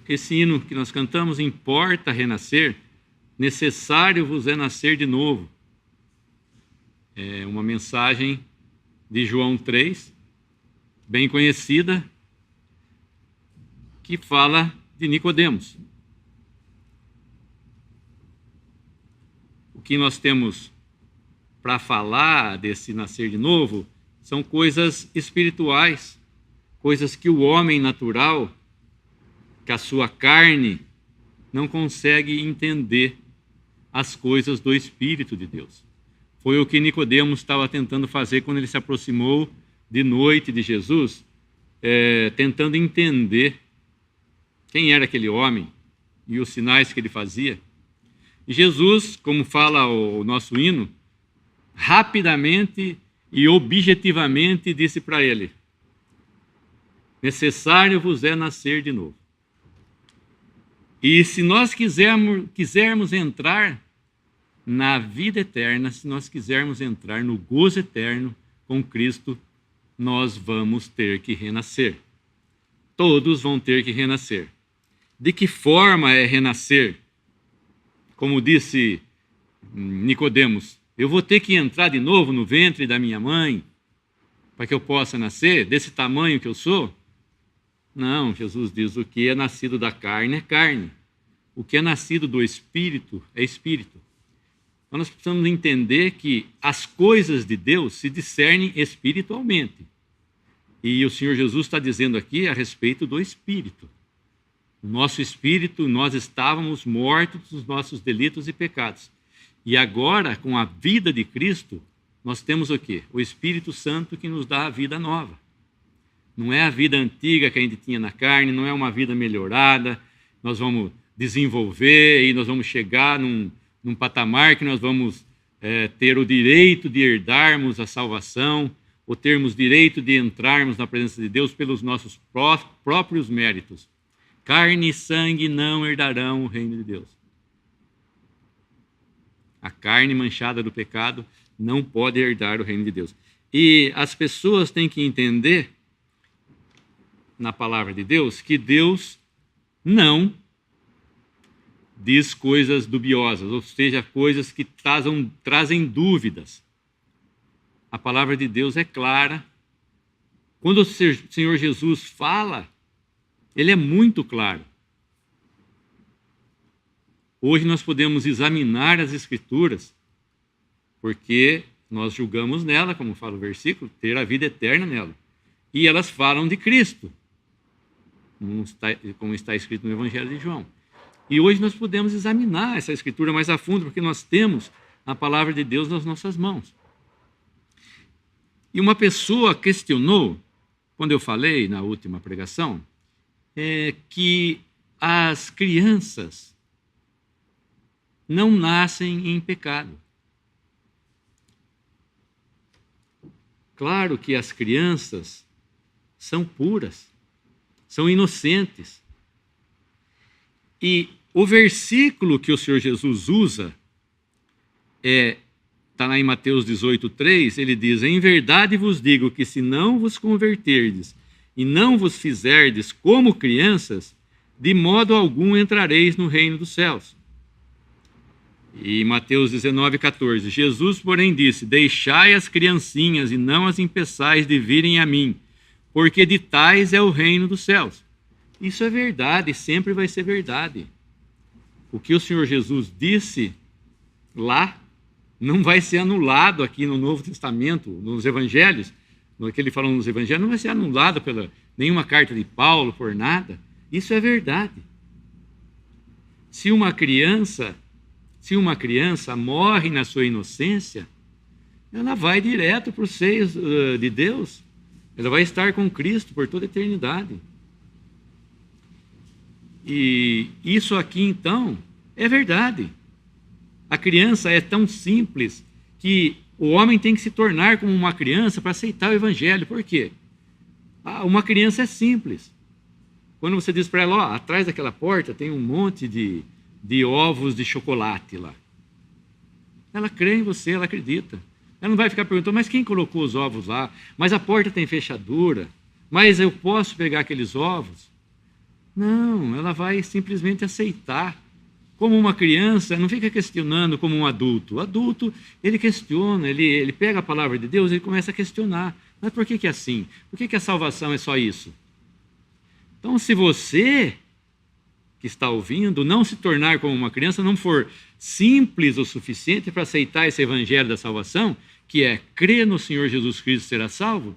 esse hino que nós cantamos, importa renascer, necessário vos é nascer de novo. É uma mensagem de João 3, bem conhecida, que fala de Nicodemos. O que nós temos para falar desse nascer de novo são coisas espirituais, coisas que o homem natural, que a sua carne, não consegue entender as coisas do Espírito de Deus. Foi o que Nicodemos estava tentando fazer quando ele se aproximou de noite de Jesus, tentando entender quem era aquele homem e os sinais que ele fazia. E Jesus, como fala o nosso hino, rapidamente e objetivamente disse para ele: necessário vos é nascer de novo. E se nós quisermos entrar na vida eterna, se nós quisermos entrar no gozo eterno com Cristo, nós vamos ter que renascer. Todos vão ter que renascer. De que forma é renascer? Como disse Nicodemos, eu vou ter que entrar de novo no ventre da minha mãe para que eu possa nascer desse tamanho que eu sou? Não, Jesus diz, o que é nascido da carne é carne. O que é nascido do Espírito é Espírito. Então nós precisamos entender que as coisas de Deus se discernem espiritualmente. E o Senhor Jesus está dizendo aqui a respeito do Espírito. O nosso Espírito, nós estávamos mortos dos nossos delitos e pecados. E agora, com a vida de Cristo, nós temos o quê? O Espírito Santo que nos dá a vida nova. Não é a vida antiga que a gente tinha na carne, não é uma vida melhorada. Nós vamos desenvolver e nós vamos chegar num patamar que nós vamos ter o direito de herdarmos a salvação, ou termos direito de entrarmos na presença de Deus pelos nossos próprios méritos. Carne e sangue não herdarão o reino de Deus. A carne manchada do pecado não pode herdar o reino de Deus. E as pessoas têm que entender, na palavra de Deus, que Deus não diz coisas dubiosas, ou seja, coisas que trazem dúvidas. A palavra de Deus é clara. Quando o Senhor Jesus fala, ele é muito claro. Hoje nós podemos examinar as Escrituras, porque nós julgamos nela, como fala o versículo, ter a vida eterna nela. E elas falam de Cristo, como está escrito no Evangelho de João. E hoje nós podemos examinar essa Escritura mais a fundo, porque nós temos a palavra de Deus nas nossas mãos. E uma pessoa questionou, quando eu falei na última pregação, que as crianças não nascem em pecado. Claro que as crianças são puras, são inocentes. E o versículo que o Senhor Jesus usa, está lá em Mateus 18:3, ele diz: em verdade vos digo que se não vos converterdes e não vos fizerdes como crianças, de modo algum entrareis no reino dos céus. E Mateus 19:14, Jesus, porém, disse: deixai as criancinhas e não as impeçais de virem a mim, porque de tais é o reino dos céus. Isso é verdade, sempre vai ser verdade. O que o Senhor Jesus disse lá não vai ser anulado aqui no Novo Testamento, nos Evangelhos. No que ele falou nos Evangelhos, não vai ser anulado pela nenhuma carta de Paulo, por nada. Isso é verdade. Se uma criança morre na sua inocência, ela vai direto para os seios de Deus. Ela vai estar com Cristo por toda a eternidade. E isso aqui, então, é verdade. A criança é tão simples que o homem tem que se tornar como uma criança para aceitar o Evangelho. Por quê? Uma criança é simples. Quando você diz para ela, ó, atrás daquela porta tem um monte de ovos de chocolate lá. Ela crê em você, ela acredita. Ela não vai ficar perguntando, mas quem colocou os ovos lá? Mas a porta tem fechadura. Mas eu posso pegar aqueles ovos? Não, ela vai simplesmente aceitar. Como uma criança, não fica questionando como um adulto. O adulto, ele questiona, ele pega a palavra de Deus e ele começa a questionar. Mas por que é assim? Por que a salvação é só isso? Então, se você que está ouvindo não se tornar como uma criança, não for simples o suficiente para aceitar esse evangelho da salvação, que é crer no Senhor Jesus Cristo e será salvo,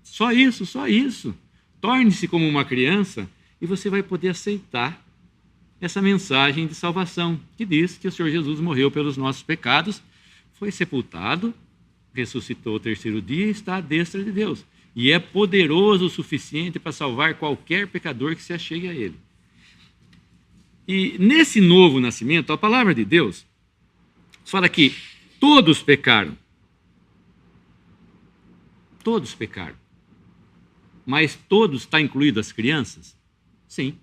só isso, só isso. Torne-se como uma criança e você vai poder aceitar essa mensagem de salvação, que diz que o Senhor Jesus morreu pelos nossos pecados, foi sepultado, ressuscitou ao terceiro dia e está à destra de Deus. E é poderoso o suficiente para salvar qualquer pecador que se achegue a Ele. E nesse novo nascimento, a palavra de Deus fala que todos pecaram. Todos pecaram. Mas todos está incluído as crianças? Sim.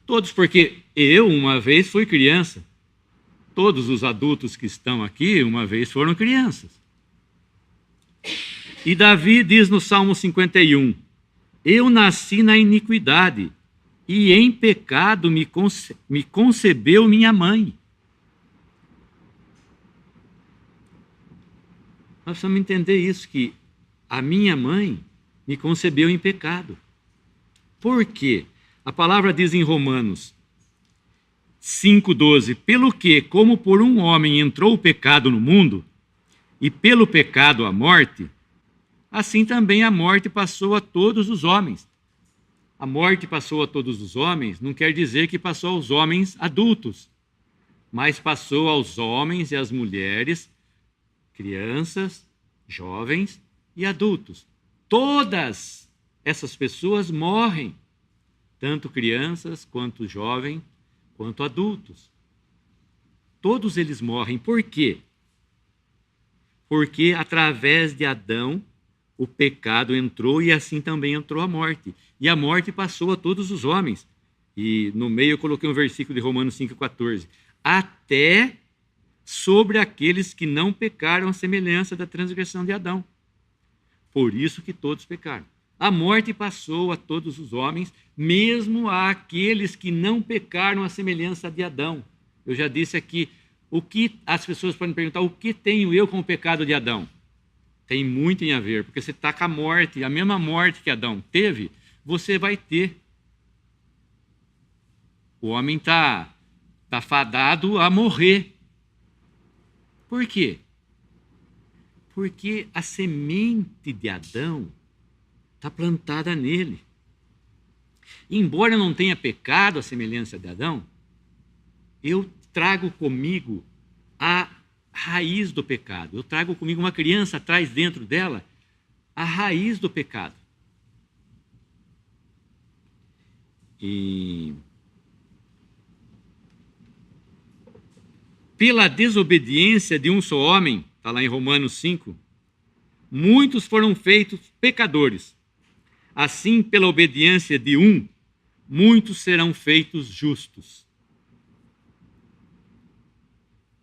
Todos, porque eu uma vez fui criança. Todos os adultos que estão aqui uma vez foram crianças. E Davi diz no Salmo 51, eu nasci na iniquidade e em pecado me concebeu minha mãe. Nós precisamos entender isso, que a minha mãe me concebeu em pecado. Por quê? A palavra diz em Romanos 5,12, pelo que, como por um homem entrou o pecado no mundo, e pelo pecado a morte, assim também a morte passou a todos os homens. A morte passou a todos os homens não quer dizer que passou aos homens adultos, mas passou aos homens e às mulheres, crianças, jovens e adultos. Todas essas pessoas morrem, tanto crianças, quanto jovens, quanto adultos. Todos eles morrem. Por quê? Porque através de Adão, o pecado entrou e assim também entrou a morte. E a morte passou a todos os homens. E no meio eu coloquei um versículo de Romanos 5,14. Até sobre aqueles que não pecaram à semelhança da transgressão de Adão. Por isso que todos pecaram. A morte passou a todos os homens, mesmo àqueles que não pecaram à semelhança de Adão. Eu já disse aqui, o que as pessoas podem perguntar, o que tenho eu com o pecado de Adão? Tem muito a ver, porque você está com a morte, a mesma morte que Adão teve, você vai ter. O homem está fadado a morrer. Por quê? Porque a semente de Adão está plantada nele. Embora eu não tenha pecado à semelhança de Adão, eu trago comigo a raiz do pecado. Eu trago comigo uma criança, traz dentro dela a raiz do pecado. E pela desobediência de um só homem, está lá em Romanos 5, muitos foram feitos pecadores. Assim, pela obediência de um, muitos serão feitos justos.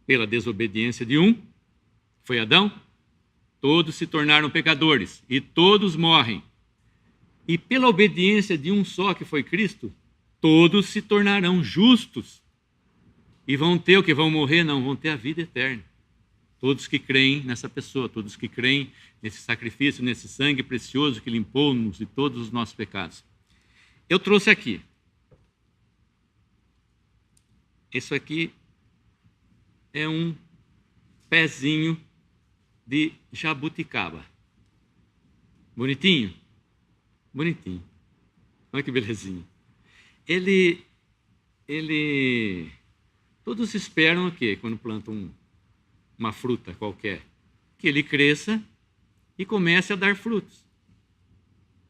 Pela desobediência de um, foi Adão, todos se tornaram pecadores e todos morrem. E pela obediência de um só, que foi Cristo, todos se tornarão justos. E vão ter o que? Vão morrer? Não, vão ter a vida eterna. Todos que creem nessa pessoa, todos que creem nesse sacrifício, nesse sangue precioso que limpou-nos de todos os nossos pecados. Eu trouxe aqui. Isso aqui é um pezinho de jabuticaba. Bonitinho? Bonitinho. Olha que belezinha. Ele todos esperam o quê? Quando plantam uma fruta qualquer, que ele cresça e comece a dar frutos.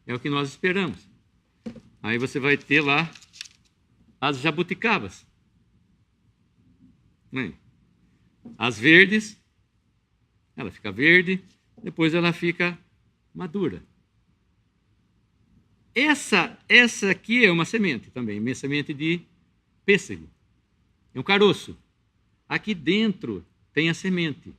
É o que nós esperamos. Aí você vai ter lá as jabuticabas. As verdes, ela fica verde, depois ela fica madura. Essa aqui é uma semente também, uma semente de pêssego. É um caroço. Aqui dentro tem a semente.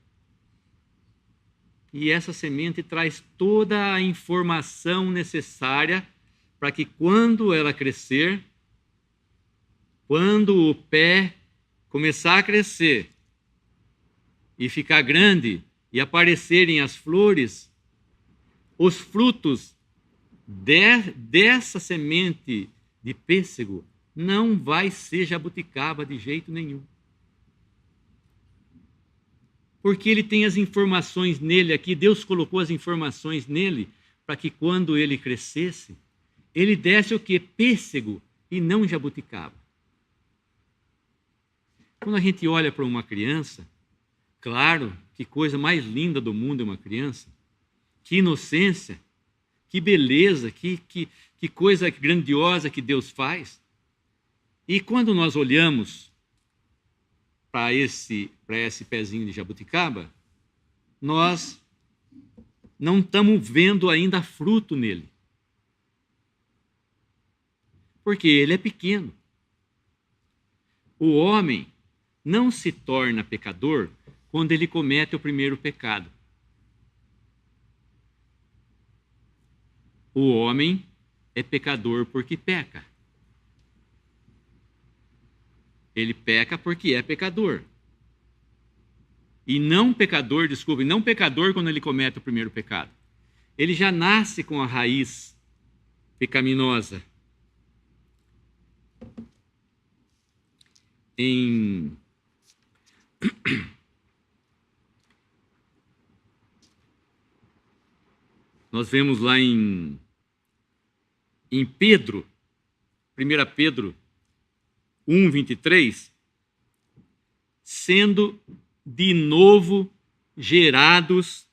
E essa semente traz toda a informação necessária para que quando ela crescer, quando o pé começar a crescer e ficar grande e aparecerem as flores, os frutos dessa semente de pêssego não vai ser jabuticaba de jeito nenhum. Porque ele tem as informações nele aqui, Deus colocou as informações nele para que quando ele crescesse, ele desse o quê? Pêssego e não jabuticaba. Quando a gente olha para uma criança, claro, que coisa mais linda do mundo é uma criança, que inocência, que beleza, que coisa grandiosa que Deus faz. E quando nós olhamos para esse pezinho de jabuticaba, nós não estamos vendo ainda fruto nele. Porque ele é pequeno. O homem não se torna pecador quando ele comete o primeiro pecado. O homem é pecador porque peca. Ele peca porque é pecador. E não pecador quando ele comete o primeiro pecado. Ele já nasce com a raiz pecaminosa. Nós vemos lá em Pedro, 1 Pedro 1:23, sendo de novo gerados,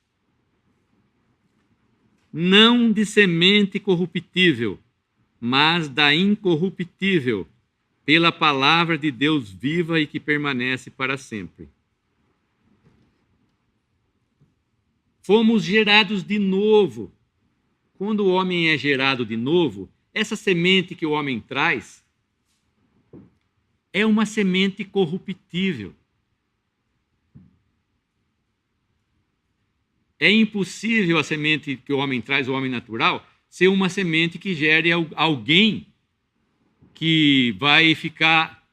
não de semente corruptível, mas da incorruptível, pela palavra de Deus viva e que permanece para sempre. Fomos gerados de novo. Quando o homem é gerado de novo, essa semente que o homem traz é uma semente corruptível. É impossível a semente que o homem traz, o homem natural, ser uma semente que gere alguém que vai ficar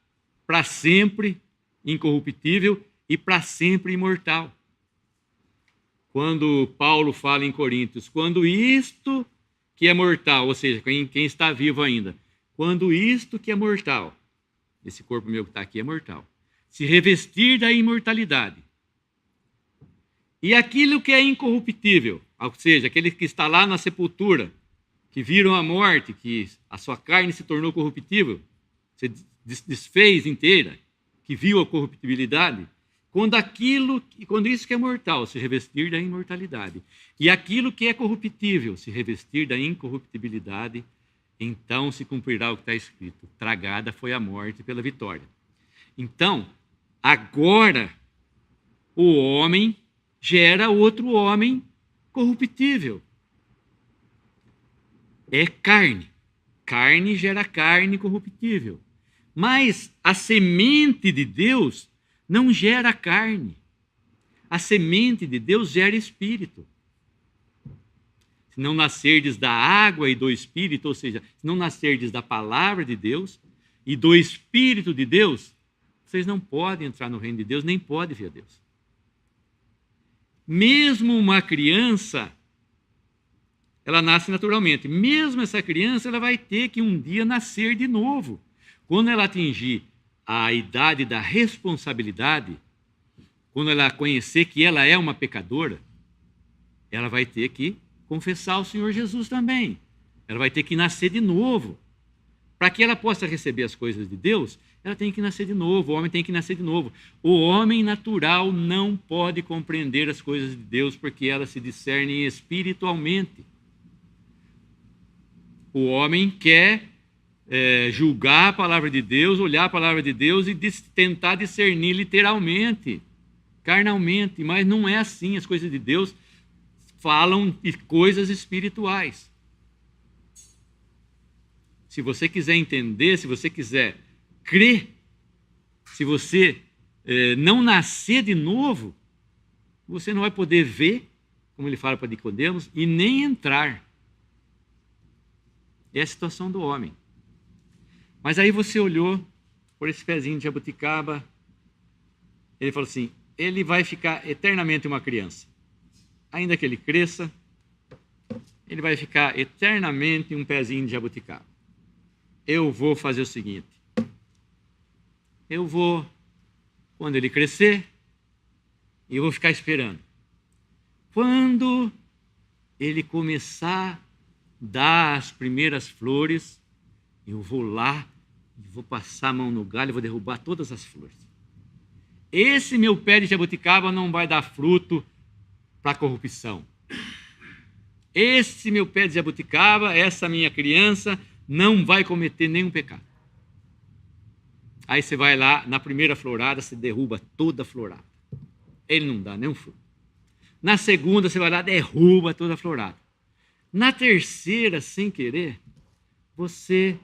para sempre incorruptível e para sempre imortal. Quando Paulo fala em Coríntios, quando isto que é mortal, ou seja, quem está vivo ainda, quando isto que é mortal, esse corpo meu que está aqui é mortal, se revestir da imortalidade, e aquilo que é incorruptível, ou seja, aquele que está lá na sepultura, que viram a morte, que a sua carne se tornou corruptível, se desfez inteira, que viu a corruptibilidade, quando isso que é mortal se revestir da imortalidade, e aquilo que é corruptível se revestir da incorruptibilidade, então se cumprirá o que está escrito: tragada foi a morte pela vitória. Então, agora, o homem gera outro homem corruptível. É carne. Carne gera carne corruptível. Mas a semente de Deus não gera carne. A semente de Deus gera espírito. Se não nascerdes da água e do espírito, ou seja, se não nascerdes da palavra de Deus e do espírito de Deus, vocês não podem entrar no reino de Deus, nem podem ver Deus. Mesmo uma criança, ela nasce naturalmente. Mesmo essa criança, ela vai ter que um dia nascer de novo. Quando ela atingir a idade da responsabilidade, quando ela conhecer que ela é uma pecadora, ela vai ter que confessar o Senhor Jesus também. Ela vai ter que nascer de novo. Para que ela possa receber as coisas de Deus, ela tem que nascer de novo, o homem tem que nascer de novo. O homem natural não pode compreender as coisas de Deus porque elas se discernem espiritualmente. O homem quer julgar a palavra de Deus, olhar a palavra de Deus e tentar discernir literalmente, carnalmente, mas não é assim. As coisas de Deus falam de coisas espirituais. Se você quiser entender, se você quiser crer, se você não nascer de novo, você não vai poder ver, como ele fala para Nicodemos, e nem entrar. É a situação do homem. Mas aí você olhou por esse pezinho de jabuticaba, ele falou assim, ele vai ficar eternamente uma criança. Ainda que ele cresça, ele vai ficar eternamente um pezinho de jabuticaba. Eu vou fazer o seguinte, eu vou, quando ele crescer, eu vou ficar esperando. Quando ele começar a dar as primeiras flores, eu vou lá, vou passar a mão no galho e vou derrubar todas as flores. Esse meu pé de jabuticaba não vai dar fruto para a corrupção. Esse meu pé de jabuticaba, essa minha criança, não vai cometer nenhum pecado. Aí você vai lá, na primeira florada, você derruba toda a florada. Ele não dá nenhum fruto. Na segunda, você vai lá, derruba toda a florada. Na terceira, sem querer, você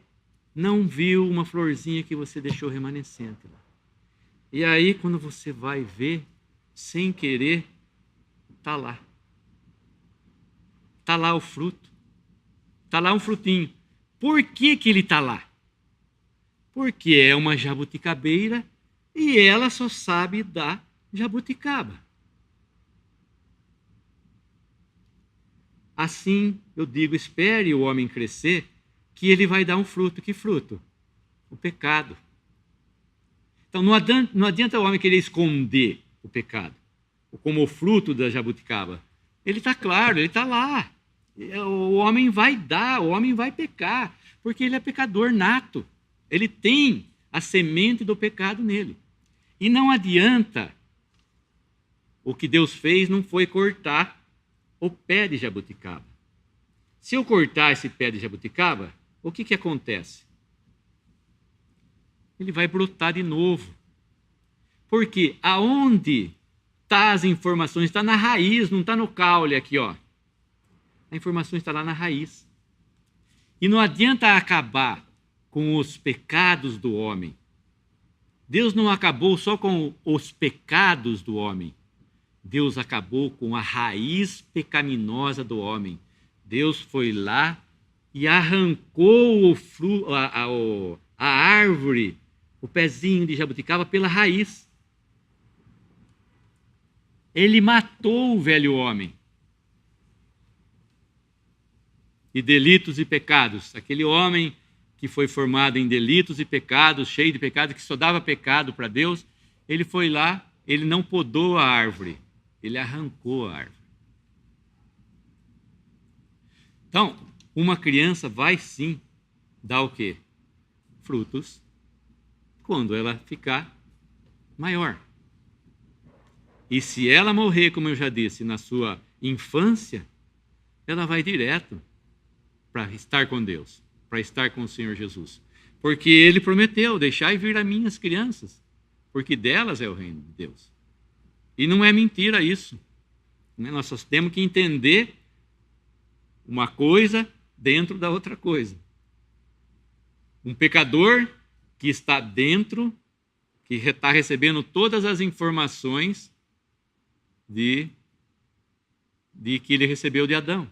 não viu uma florzinha que você deixou remanescente lá. E aí, quando você vai ver, sem querer, está lá. Está lá o fruto. Está lá um frutinho. Por que ele está lá? Porque é uma jabuticabeira e ela só sabe dar jabuticaba. Assim, eu digo, espere o homem crescer, que ele vai dar um fruto. Que fruto? O pecado. Então, não adianta o homem querer esconder o pecado, como o fruto da jabuticaba. Ele está claro, ele está lá. O homem vai dar, o homem vai pecar, porque ele é pecador nato. Ele tem a semente do pecado nele. E não adianta, o que Deus fez não foi cortar o pé de jabuticaba. Se eu cortar esse pé de jabuticaba, o que acontece? Ele vai brotar de novo. Porque aonde está as informações? Está na raiz, não está no caule aqui, ó. A informação está lá na raiz. E não adianta acabar com os pecados do homem. Deus não acabou só com os pecados do homem. Deus acabou com a raiz pecaminosa do homem. Deus foi lá e arrancou a árvore, o pezinho de jabuticaba, pela raiz. Ele matou o velho homem. E delitos e pecados. Aquele homem que foi formado em delitos e pecados, cheio de pecados, que só dava pecado para Deus, ele foi lá, ele não podou a árvore, ele arrancou a árvore. Então, uma criança vai sim dar o quê? Frutos, quando ela ficar maior. E se ela morrer, como eu já disse, na sua infância, ela vai direto para estar com Deus, para estar com o Senhor Jesus. Porque ele prometeu, deixai vir a minhas crianças, porque delas é o reino de Deus. E não é mentira isso. Nós só temos que entender uma coisa dentro da outra coisa. Um pecador que está dentro, que está recebendo todas as informações de que ele recebeu de Adão.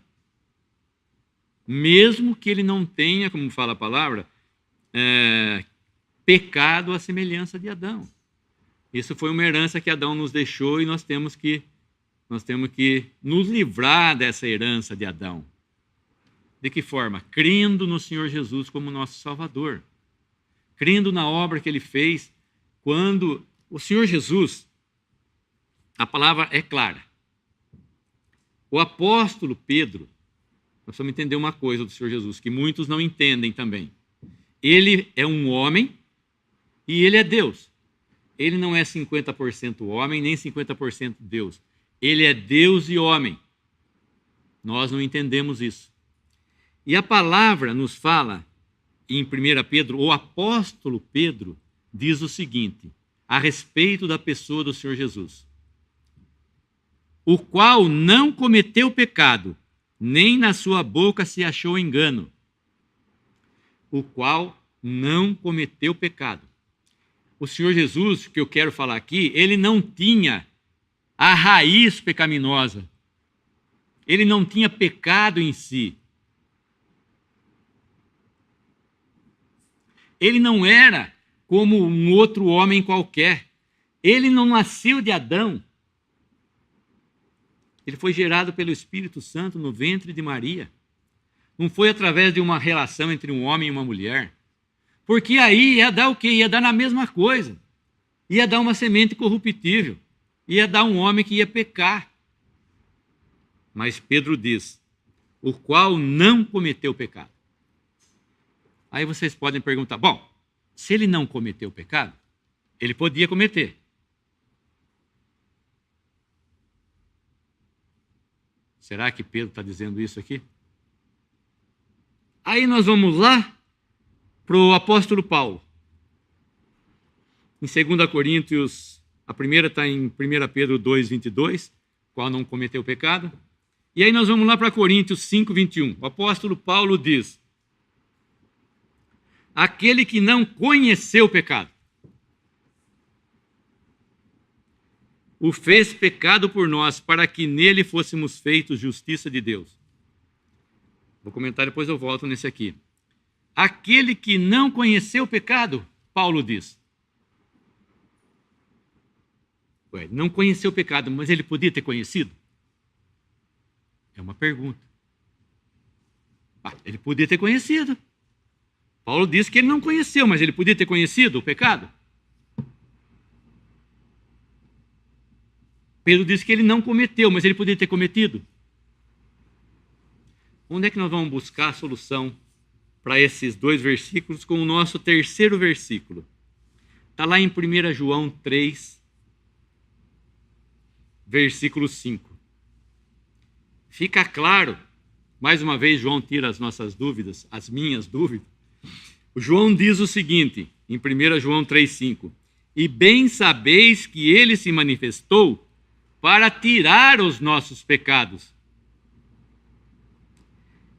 Mesmo que ele não tenha, como fala a palavra, pecado à semelhança de Adão. Isso foi uma herança que Adão nos deixou e nós temos que nos livrar dessa herança de Adão. De que forma? Crendo no Senhor Jesus como nosso Salvador. Crendo na obra que ele fez quando o Senhor Jesus, a palavra é clara. O apóstolo Pedro, nós vamos entender uma coisa do Senhor Jesus, que muitos não entendem também. Ele é um homem e ele é Deus. Ele não é 50% homem, nem 50% Deus. Ele é Deus e homem. Nós não entendemos isso. E a palavra nos fala, em 1 Pedro, o apóstolo Pedro diz o seguinte, a respeito da pessoa do Senhor Jesus. O qual não cometeu pecado, nem na sua boca se achou engano. O qual não cometeu pecado. O Senhor Jesus, que eu quero falar aqui, ele não tinha a raiz pecaminosa. Ele não tinha pecado em si. Ele não era como um outro homem qualquer. Ele não nasceu de Adão. Ele foi gerado pelo Espírito Santo no ventre de Maria. Não foi através de uma relação entre um homem e uma mulher. Porque aí ia dar o quê? Ia dar na mesma coisa. Ia dar uma semente corruptível. Ia dar um homem que ia pecar. Mas Pedro diz, o qual não cometeu pecado. Aí vocês podem perguntar, bom, se ele não cometeu pecado, ele podia cometer. Será que Pedro está dizendo isso aqui? Aí nós vamos lá para o apóstolo Paulo. Em 2 Coríntios, a primeira está em 1 Pedro 2, 22, qual não cometeu pecado. E aí nós vamos lá para Coríntios 5, 21. O apóstolo Paulo diz, aquele que não conheceu o pecado, o fez pecado por nós, para que nele fôssemos feitos justiça de Deus. Vou comentar, depois eu volto nesse aqui. Aquele que não conheceu o pecado, Paulo diz. Ué, não conheceu o pecado, mas ele podia ter conhecido? É uma pergunta. Ele podia ter conhecido. Paulo diz que ele não conheceu, mas ele podia ter conhecido o pecado? Pedro diz que ele não cometeu, mas ele podia ter cometido? Onde é que nós vamos buscar a solução para esses dois versículos com o nosso terceiro versículo? Está lá em 1 João 3, versículo 5. Fica claro, mais uma vez João tira as nossas dúvidas, as minhas dúvidas. O João diz o seguinte, em 1 João 3,5, e bem sabeis que ele se manifestou para tirar os nossos pecados.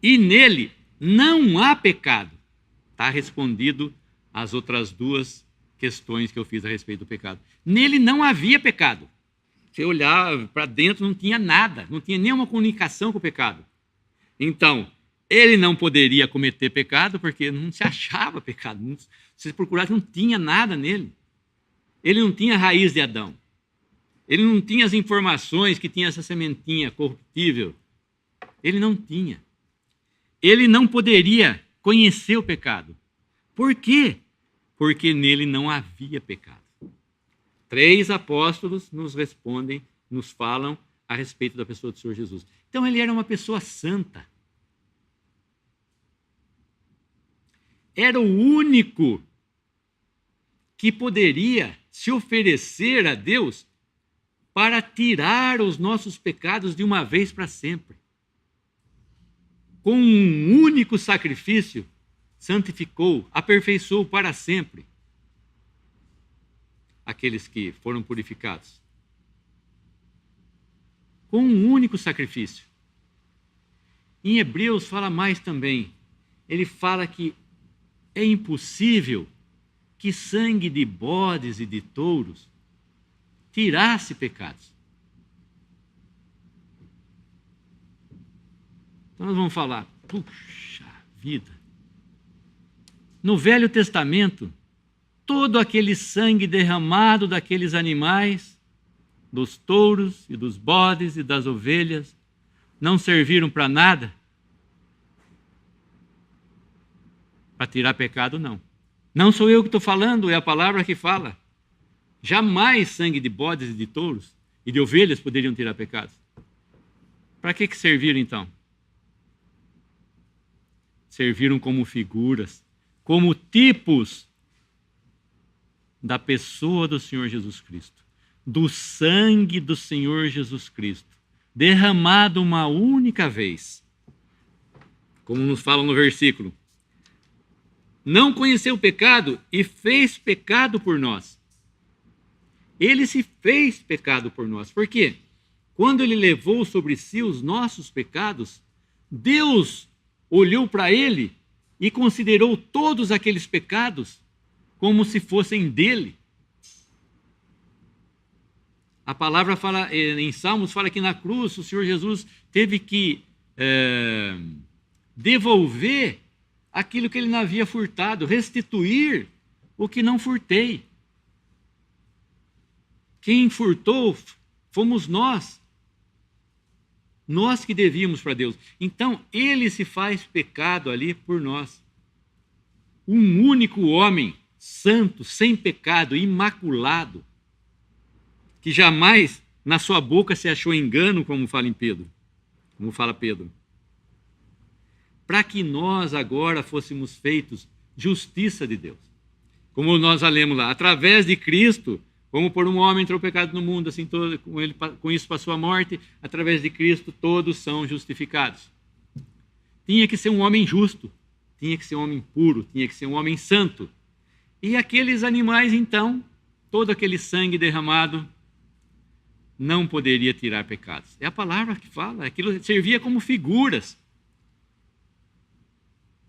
E nele não há pecado. Está respondido as outras duas questões que eu fiz a respeito do pecado. Nele não havia pecado. Você olhar para dentro, não tinha nada, não tinha nenhuma comunicação com o pecado. Então, ele não poderia cometer pecado porque não se achava pecado. Se procurasse, não tinha nada nele. Ele não tinha raiz de Adão. Ele não tinha as informações que tinha essa sementinha corruptível. Ele não tinha. Ele não poderia conhecer o pecado. Por quê? Porque nele não havia pecado. 3 apóstolos nos respondem, nos falam a respeito da pessoa do Senhor Jesus. Então ele era uma pessoa santa. Era o único que poderia se oferecer a Deus para tirar os nossos pecados de uma vez para sempre. Com um único sacrifício, santificou, aperfeiçoou para sempre aqueles que foram purificados. Com um único sacrifício. Em Hebreus fala mais também. Ele fala que é impossível que sangue de bodes e de touros tirasse pecados. Então nós vamos falar, puxa vida. No Velho Testamento, todo aquele sangue derramado daqueles animais, dos touros e dos bodes e das ovelhas, não serviram para nada? Para tirar pecado, não. Não sou eu que estou falando, é a palavra que fala. Jamais sangue de bodes e de touros e de ovelhas poderiam tirar pecados. Para que serviram então? Serviram como figuras, como tipos da pessoa do Senhor Jesus Cristo, do sangue do Senhor Jesus Cristo, derramado uma única vez. Como nos fala no versículo, não conheceu o pecado e fez pecado por nós. Ele se fez pecado por nós. Por quê? Quando ele levou sobre si os nossos pecados, Deus olhou para ele e considerou todos aqueles pecados como se fossem dele. A palavra fala, em Salmos, fala que na cruz o Senhor Jesus teve que devolver aquilo que ele não havia furtado, restituir o que não furtei. Quem furtou fomos nós. Nós que devíamos para Deus. Então, ele se faz pecado ali por nós. Um único homem, santo, sem pecado, imaculado, que jamais na sua boca se achou engano, como fala Pedro. Para que nós agora fôssemos feitos justiça de Deus. Como nós lemos lá, através de Cristo, como por um homem entrou o pecado no mundo, assim com isso passou a morte, através de Cristo todos são justificados. Tinha que ser um homem justo, tinha que ser um homem puro, tinha que ser um homem santo. E aqueles animais, então, todo aquele sangue derramado, não poderia tirar pecados. É a palavra que fala, aquilo servia como figuras.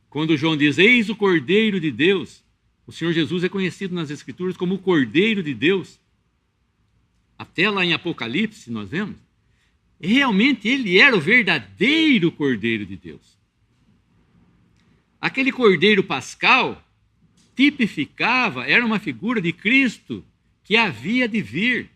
Quando João diz, eis o Cordeiro de Deus, o Senhor Jesus é conhecido nas Escrituras como o Cordeiro de Deus. Até lá em Apocalipse nós vemos. Realmente ele era o verdadeiro Cordeiro de Deus. Aquele Cordeiro pascal tipificava, era uma figura de Cristo que havia de vir.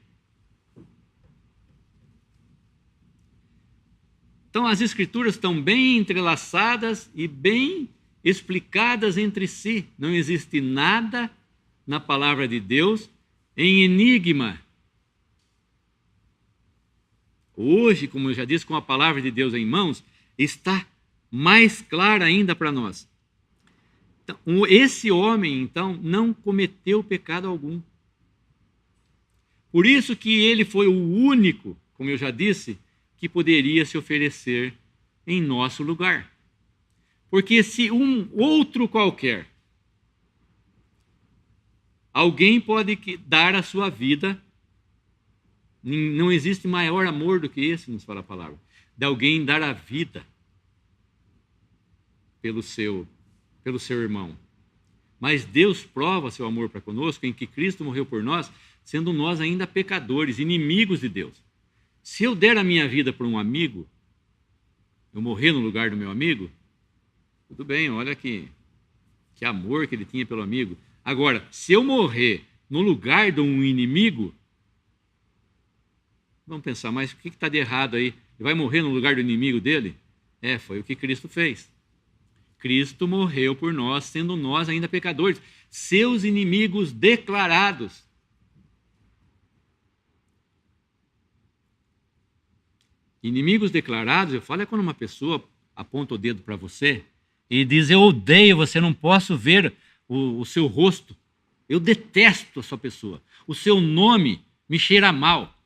Então as Escrituras estão bem entrelaçadas e bem explicadas entre si. Não existe nada na palavra de Deus em enigma. Hoje, como eu já disse, com a palavra de Deus em mãos, está mais clara ainda para nós. Então, esse homem, então, não cometeu pecado algum. Por isso que ele foi o único, como eu já disse, que poderia se oferecer em nosso lugar. Porque se um outro qualquer, alguém pode dar a sua vida, não existe maior amor do que esse, nos fala a palavra, de alguém dar a vida pelo seu irmão. Mas Deus prova seu amor para conosco em que Cristo morreu por nós, sendo nós ainda pecadores, inimigos de Deus. Se eu der a minha vida por um amigo, eu morrer no lugar do meu amigo, tudo bem, olha que amor que ele tinha pelo amigo. Agora, se eu morrer no lugar de um inimigo, vamos pensar, mas o que está de errado aí? Ele vai morrer no lugar do inimigo dele? Foi o que Cristo fez. Cristo morreu por nós, sendo nós ainda pecadores, seus inimigos declarados. Inimigos declarados, eu falo, é quando uma pessoa aponta o dedo para você e diz, eu odeio você, não posso ver o seu rosto, eu detesto a sua pessoa, o seu nome me cheira mal.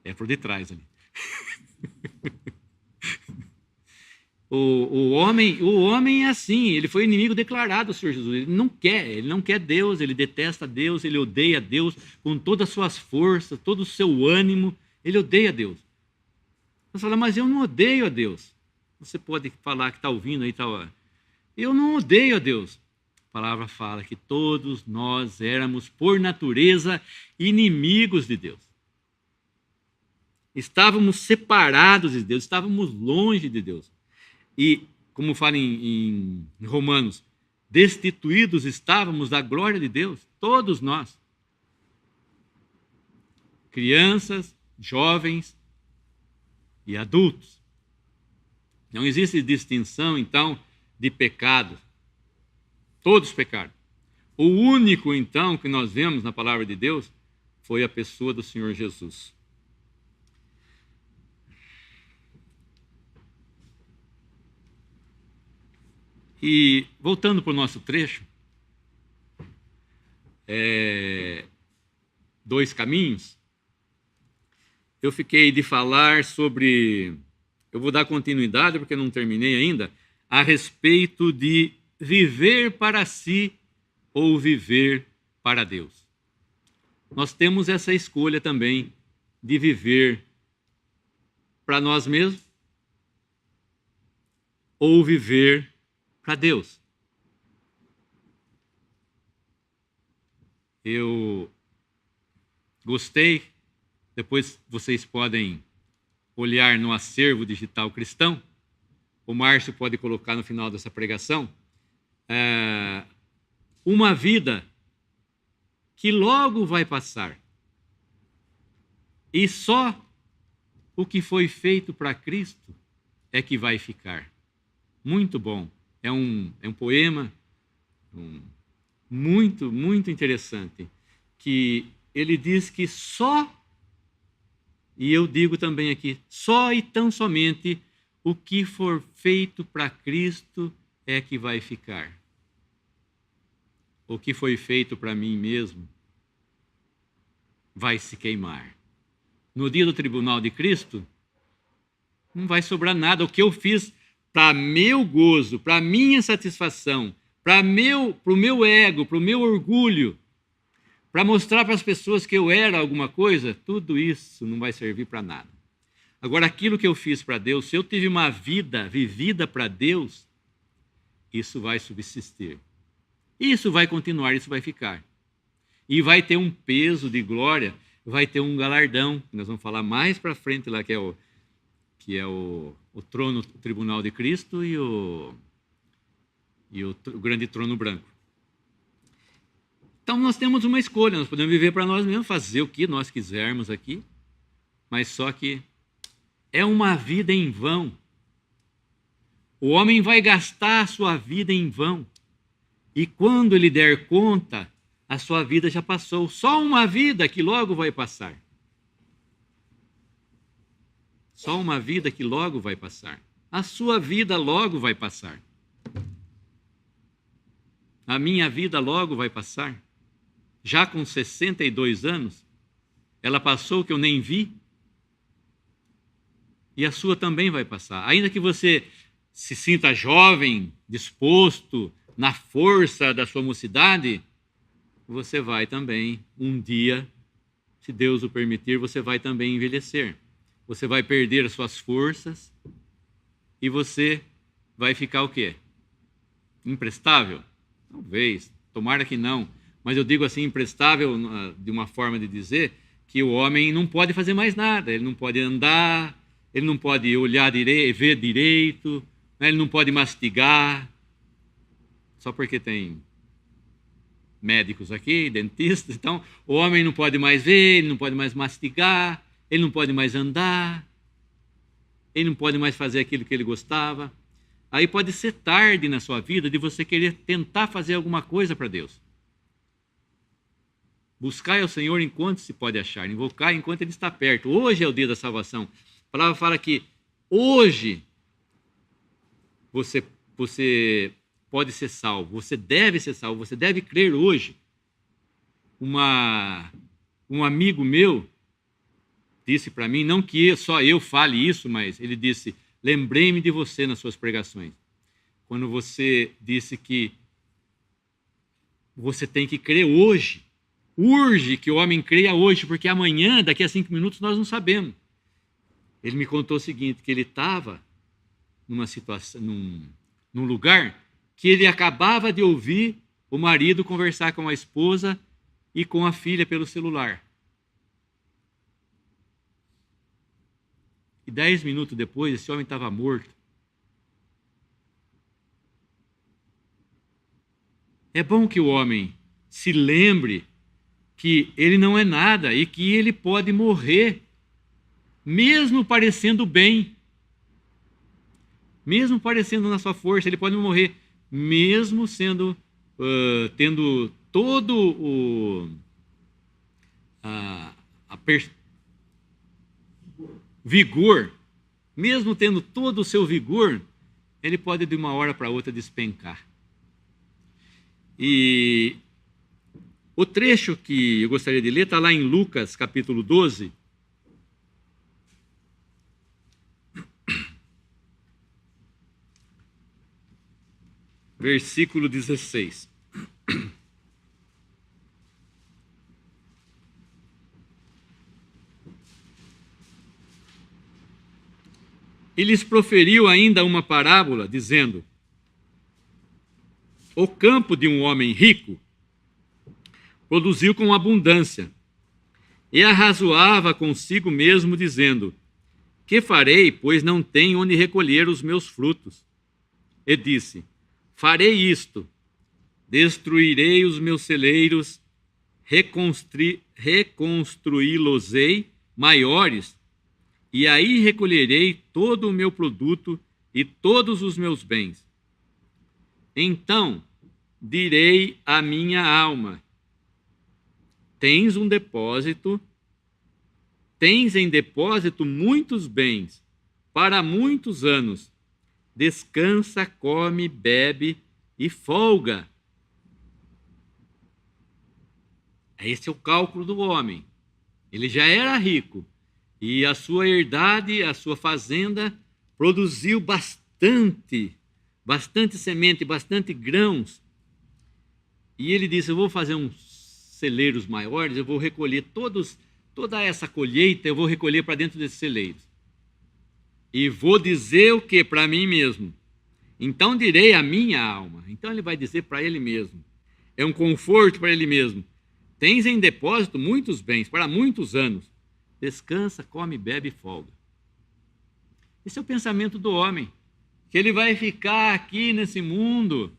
É por detrás ali. O homem é assim, ele foi inimigo declarado do Senhor Jesus, ele não quer Deus, ele detesta Deus, ele odeia Deus com todas as suas forças, todo o seu ânimo, ele odeia Deus. Você fala, mas eu não odeio a Deus. Você pode falar que está ouvindo aí, eu não odeio a Deus. A palavra fala que todos nós éramos, por natureza, inimigos de Deus. Estávamos separados de Deus, estávamos longe de Deus. E, como fala em Romanos, destituídos estávamos da glória de Deus, todos nós. Crianças, jovens e adultos. Não existe distinção, então, de pecado. Todos pecaram. O único, então, que nós vemos na palavra de Deus foi a pessoa do Senhor Jesus. E, voltando para o nosso trecho, dois caminhos, eu fiquei de falar sobre, eu vou dar continuidade porque não terminei ainda, a respeito de viver para si ou viver para Deus. Nós temos essa escolha também de viver para nós mesmos ou viver para Deus. Eu gostei, depois vocês podem olhar no acervo digital cristão, o Márcio pode colocar no final dessa pregação, uma vida que logo vai passar. E só o que foi feito para Cristo é que vai ficar. Muito bom. É um poema muito, muito interessante, que ele diz que só, e eu digo também aqui, só e tão somente o que for feito para Cristo é que vai ficar. O que foi feito para mim mesmo vai se queimar. No dia do tribunal de Cristo, não vai sobrar nada. O que eu fiz para meu gozo, para minha satisfação, para o meu ego, para o meu orgulho, para mostrar para as pessoas que eu era alguma coisa, tudo isso não vai servir para nada. Agora, aquilo que eu fiz para Deus, se eu tive uma vida vivida para Deus, isso vai subsistir. Isso vai continuar, isso vai ficar. E vai ter um peso de glória, vai ter um galardão, que nós vamos falar mais para frente lá, que é o trono, o tribunal de Cristo e o grande trono branco. Então nós temos uma escolha, nós podemos viver para nós mesmos, fazer o que nós quisermos aqui, mas só que é uma vida em vão. O homem vai gastar a sua vida em vão. E quando ele der conta, a sua vida já passou. Só uma vida que logo vai passar. Só uma vida que logo vai passar. A sua vida logo vai passar. A minha vida logo vai passar. Já com 62 anos, ela passou que eu nem vi. E a sua também vai passar. Ainda que você se sinta jovem, disposto, na força da sua mocidade, você vai também, um dia, se Deus o permitir, você vai também envelhecer. Você vai perder as suas forças e você vai ficar o quê? Imprestável? Talvez, tomara que não. Mas eu digo assim, imprestável de uma forma de dizer que o homem não pode fazer mais nada. Ele não pode andar, ele não pode olhar direito, ver direito, né? Ele não pode mastigar. Só porque tem médicos aqui, dentistas. Então, o homem não pode mais ver, ele não pode mais mastigar, ele não pode mais andar, ele não pode mais fazer aquilo que ele gostava. Aí pode ser tarde na sua vida de você querer tentar fazer alguma coisa para Deus. Buscai ao Senhor enquanto se pode achar, invocar enquanto Ele está perto. Hoje é o dia da salvação. A palavra fala que hoje você pode ser salvo, você deve ser salvo, você deve crer hoje. Um amigo meu disse para mim, não que só eu fale isso, mas ele disse, lembrei-me de você nas suas pregações, quando você disse que você tem que crer hoje. Urge que o homem creia hoje, porque amanhã, daqui a 5 minutos, nós não sabemos. Ele me contou o seguinte, que ele estava numa situação, num lugar que ele acabava de ouvir o marido conversar com a esposa e com a filha pelo celular. E 10 minutos depois, esse homem estava morto. É bom que o homem se lembre que ele não é nada e que ele pode morrer, mesmo parecendo bem, mesmo parecendo na sua força, ele pode morrer, mesmo sendo, tendo todo o vigor, mesmo tendo todo o seu vigor, ele pode de uma hora para outra despencar. E o trecho que eu gostaria de ler está lá em Lucas, capítulo 12. Versículo 16. E lhes proferiu ainda uma parábola, dizendo: o campo de um homem rico produziu com abundância, e arrazoava consigo mesmo, dizendo: Que farei, pois não tenho onde recolher os meus frutos? E disse: farei isto, destruirei os meus celeiros, reconstruí-los-ei maiores, e aí recolherei todo o meu produto e todos os meus bens. Então direi à minha alma: tens em depósito muitos bens para muitos anos. Descansa, come, bebe e folga. Esse é o cálculo do homem. Ele já era rico e a sua herdade, a sua fazenda, produziu bastante semente, bastante grãos. E ele disse: eu vou fazer uns celeiros maiores, eu vou recolher toda essa colheita, eu vou recolher para dentro desses celeiros. E vou dizer o que para mim mesmo? Então direi à minha alma. Então ele vai dizer para ele mesmo. É um conforto para ele mesmo. Tens em depósito muitos bens para muitos anos. Descansa, come, bebe e folga. Esse é o pensamento do homem, que ele vai ficar aqui nesse mundo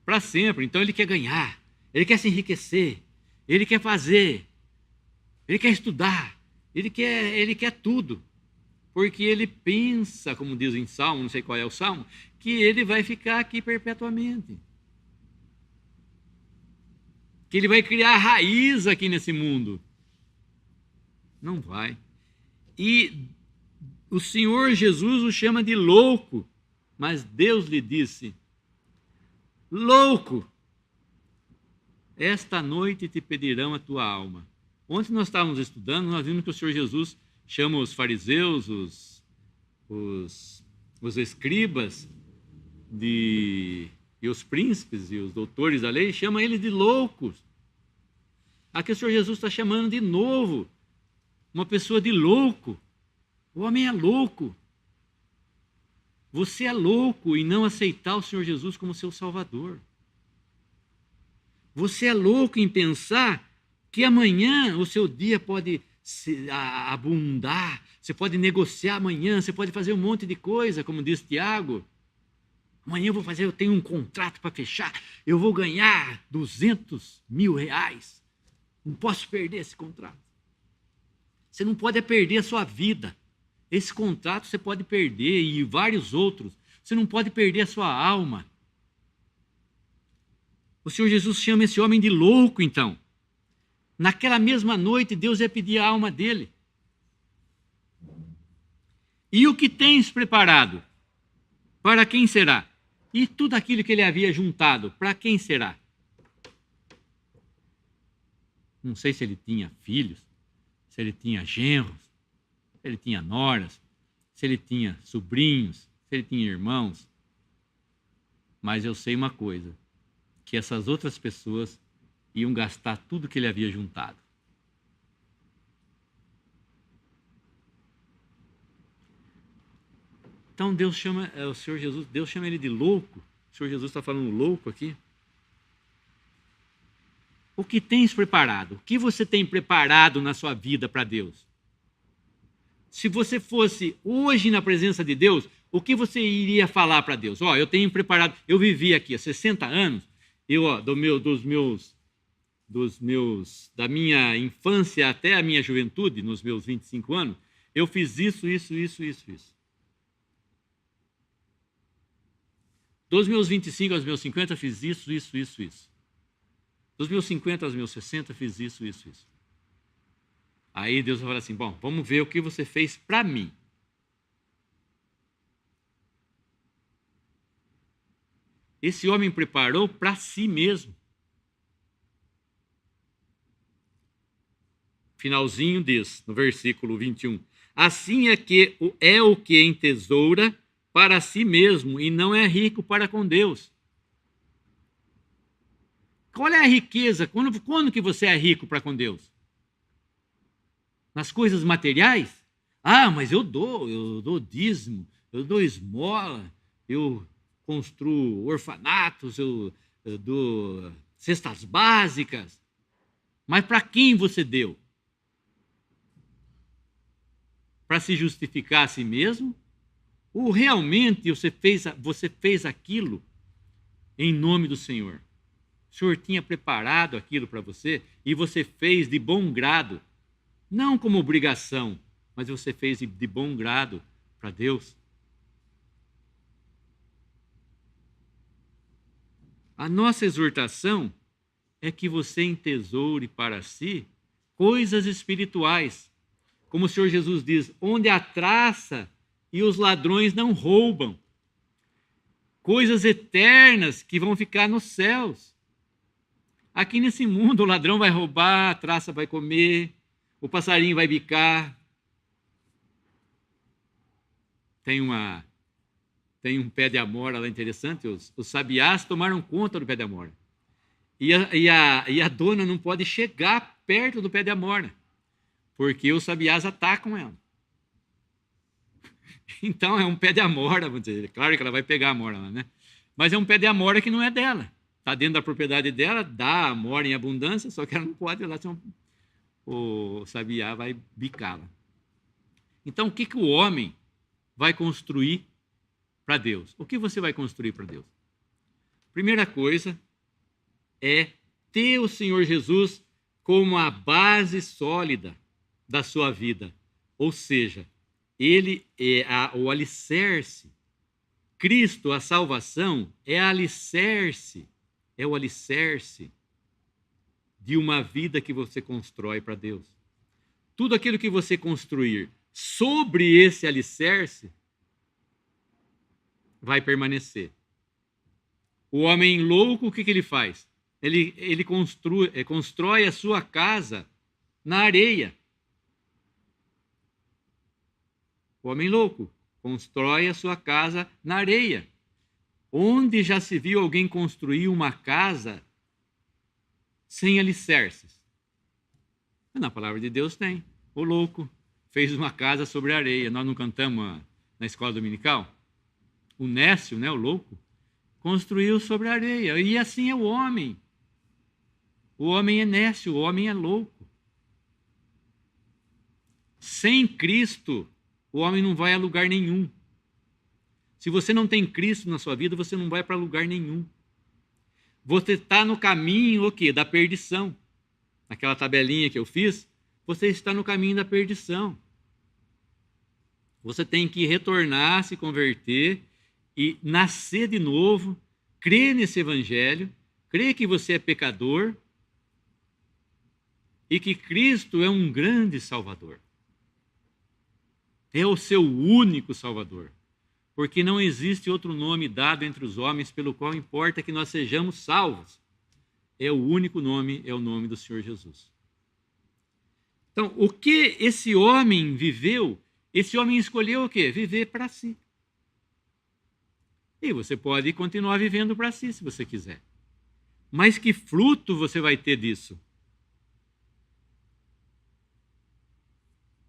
para sempre. Então ele quer ganhar, ele quer se enriquecer, ele quer fazer, ele quer estudar, ele quer tudo. Porque ele pensa, como diz em Salmo, não sei qual é o Salmo, que ele vai ficar aqui perpetuamente. Que ele vai criar raiz aqui nesse mundo. Não vai. E o Senhor Jesus o chama de louco, mas Deus lhe disse: louco, esta noite te pedirão a tua alma. Ontem nós estávamos estudando, nós vimos que o Senhor Jesus chama os fariseus, os escribas e os príncipes e os doutores da lei, chama eles de loucos. Aqui o Senhor Jesus está chamando de novo uma pessoa de louco. O homem é louco. Você é louco em não aceitar o Senhor Jesus como seu Salvador. Você é louco em pensar que amanhã o seu dia pode abundar, você pode negociar amanhã, você pode fazer um monte de coisa, como diz Tiago. Amanhã eu tenho um contrato para fechar, eu vou ganhar 200 mil reais. Não posso perder esse contrato. Você não pode perder a sua vida. Esse contrato você pode perder e vários outros. Você não pode perder a sua alma. O Senhor Jesus chama esse homem de louco, então. Naquela mesma noite, Deus ia pedir a alma dele. E o que tens preparado? Para quem será? E tudo aquilo que ele havia juntado, para quem será? Não sei se ele tinha filhos, se ele tinha genros, se ele tinha noras, se ele tinha sobrinhos, se ele tinha irmãos. Mas eu sei uma coisa, que essas outras pessoas iam gastar tudo que ele havia juntado. Então Deus chama, o Senhor Jesus, Deus chama ele de louco. O Senhor Jesus está falando louco aqui. O que tens preparado? O que você tem preparado na sua vida para Deus? Se você fosse hoje na presença de Deus, o que você iria falar para Deus? Eu tenho preparado, eu vivi aqui há 60 anos, da minha infância até a minha juventude, nos meus 25 anos, eu fiz isso. Dos meus 25 aos meus 50, fiz isso. Dos meus 50 aos meus 60, fiz isso. Aí Deus vai falar assim: bom, vamos ver o que você fez para mim. Esse homem preparou para si mesmo. Finalzinho diz, no versículo 21, assim é o que entesoura para si mesmo e não é rico para com Deus. Qual é a riqueza? Quando que você é rico para com Deus? Nas coisas materiais? Mas eu dou dízimo, eu dou esmola, eu construo orfanatos, eu dou cestas básicas. Mas para quem você deu? para se justificar a si mesmo? Ou realmente você fez aquilo em nome do Senhor? O Senhor tinha preparado aquilo para você e você fez de bom grado, não como obrigação, mas você fez de bom grado para Deus. A nossa exortação é que você entesoure para si coisas espirituais. Como o Senhor Jesus diz, onde a traça e os ladrões não roubam. Coisas eternas que vão ficar nos céus. Aqui nesse mundo o ladrão vai roubar, a traça vai comer, o passarinho vai bicar. Tem um pé de amora lá interessante, os sabiás tomaram conta do pé de amora. E a dona não pode chegar perto do pé de amora, porque os sabiás atacam ela. Então é um pé de amora, vamos dizer. Claro que ela vai pegar a amora lá, né? Mas é um pé de amora que não é dela. Está dentro da propriedade dela, dá amora em abundância, só que ela não pode ir lá, senão o sabiá vai bicá-la. Então, o que o homem vai construir para Deus? O que você vai construir para Deus? Primeira coisa é ter o Senhor Jesus como a base sólida da sua vida. Ou seja, ele é o alicerce. Cristo, a salvação, é o alicerce de uma vida que você constrói para Deus. Tudo aquilo que você construir sobre esse alicerce vai permanecer. O homem louco, o que ele faz? Ele constrói a sua casa na areia. O homem louco constrói a sua casa na areia. Onde já se viu alguém construir uma casa sem alicerces? Na palavra de Deus tem. O louco fez uma casa sobre a areia. Nós não cantamos na escola dominical? O nécio, né, o louco, construiu sobre a areia. E assim é o homem. O homem é nécio, o homem é louco. Sem Cristo, o homem não vai a lugar nenhum. Se você não tem Cristo na sua vida, você não vai para lugar nenhum. Você está no caminho, o quê? Da perdição. Aquela tabelinha que eu fiz, você está no caminho da perdição. Você tem que retornar, se converter e nascer de novo, crer nesse evangelho, crer que você é pecador e que Cristo é um grande Salvador. É o seu único Salvador. Porque não existe outro nome dado entre os homens pelo qual importa que nós sejamos salvos. É o único nome, é o nome do Senhor Jesus. Então, o que esse homem viveu? Esse homem escolheu o quê? Viver para si. E você pode continuar vivendo para si, se você quiser. Mas que fruto você vai ter disso?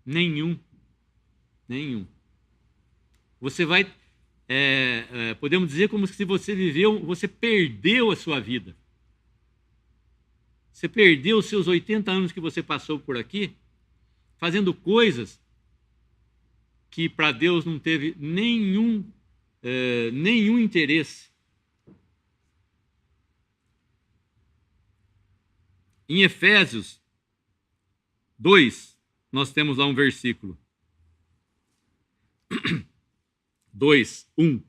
Nenhum. Você vai, podemos dizer como se você viveu, você perdeu a sua vida. Você perdeu os seus 80 anos que você passou por aqui, fazendo coisas que para Deus não teve nenhum interesse. Em Efésios 2, nós temos lá um versículo. 2, 1.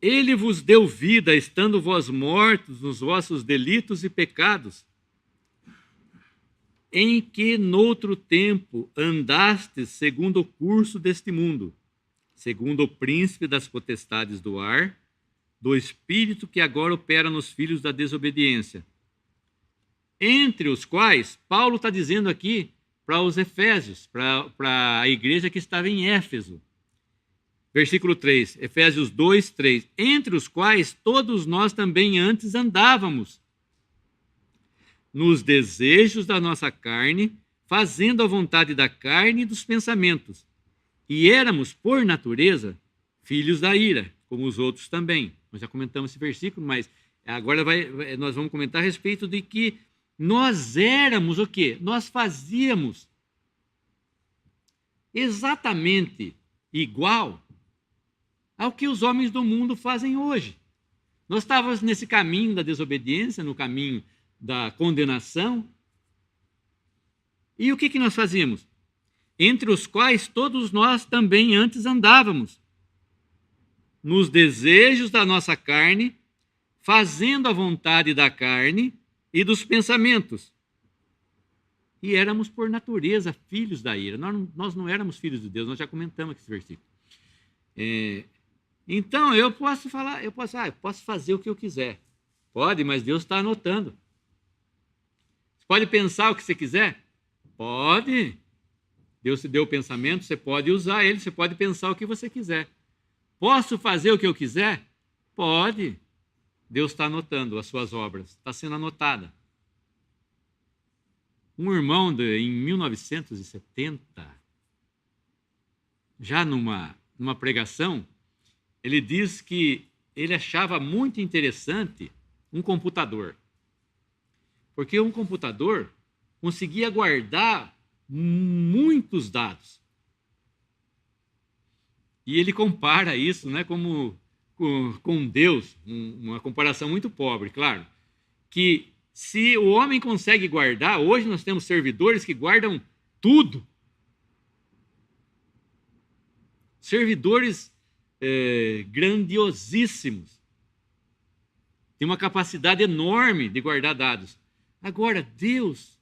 Ele vos deu vida, estando vós mortos nos vossos delitos e pecados, em que noutro tempo andastes segundo o curso deste mundo, segundo o príncipe das potestades do ar, do espírito que agora opera nos filhos da desobediência, entre os quais, Paulo está dizendo aqui para os Efésios, para a igreja que estava em Éfeso. Versículo 3, Efésios 2, 3. Entre os quais todos nós também antes andávamos, nos desejos da nossa carne, fazendo a vontade da carne e dos pensamentos. E éramos, por natureza, filhos da ira, como os outros também. Nós já comentamos esse versículo, mas agora nós vamos comentar a respeito de que nós éramos o quê? Nós fazíamos exatamente igual ao que os homens do mundo fazem hoje. Nós estávamos nesse caminho da desobediência, no caminho da condenação. E o que nós fazíamos? Entre os quais todos nós também antes andávamos, nos desejos da nossa carne, fazendo a vontade da carne e dos pensamentos. E éramos, por natureza, filhos da ira. Nós não éramos filhos de Deus, nós já comentamos aqui esse versículo. Então, eu posso fazer o que eu quiser. Pode, mas Deus está anotando. Você pode pensar o que você quiser? Pode. Deus te deu o pensamento, você pode usar ele, você pode pensar o que você quiser. Posso fazer o que eu quiser? Pode. Deus está anotando as suas obras, está sendo anotada. Um irmão, em 1970, já numa pregação, ele diz que ele achava muito interessante um computador. Porque um computador conseguia guardar muitos dados. E ele compara isso, né, com Deus, uma comparação muito pobre, claro, que se o homem consegue guardar, hoje nós temos servidores que guardam tudo. Servidores grandiosíssimos. Tem uma capacidade enorme de guardar dados. Agora, Deus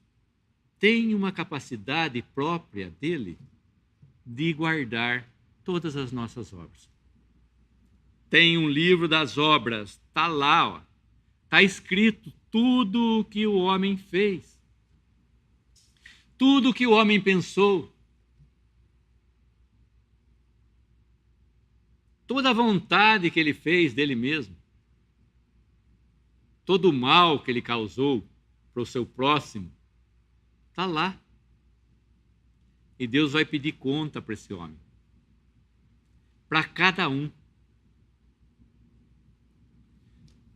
tem uma capacidade própria dele de guardar todas as nossas obras. Tem um livro das obras, está lá, está escrito tudo o que o homem fez, tudo o que o homem pensou, toda a vontade que ele fez dele mesmo, todo o mal que ele causou para o seu próximo, está lá. E Deus vai pedir conta para esse homem, para cada um.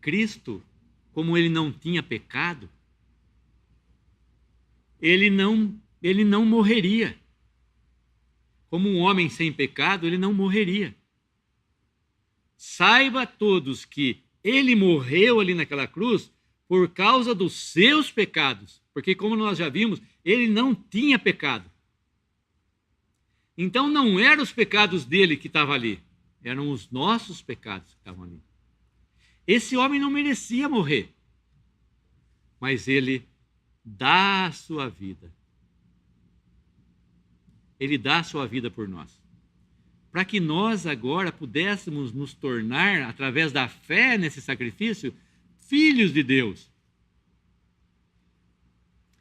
Cristo, como ele não tinha pecado, ele não morreria. Como um homem sem pecado, ele não morreria. Saiba todos que ele morreu ali naquela cruz por causa dos seus pecados, porque como nós já vimos, ele não tinha pecado. Então não eram os pecados dele que estavam ali, eram os nossos pecados que estavam ali. Esse homem não merecia morrer, mas ele dá a sua vida. Ele dá a sua vida por nós, para que nós agora pudéssemos nos tornar, através da fé nesse sacrifício, filhos de Deus.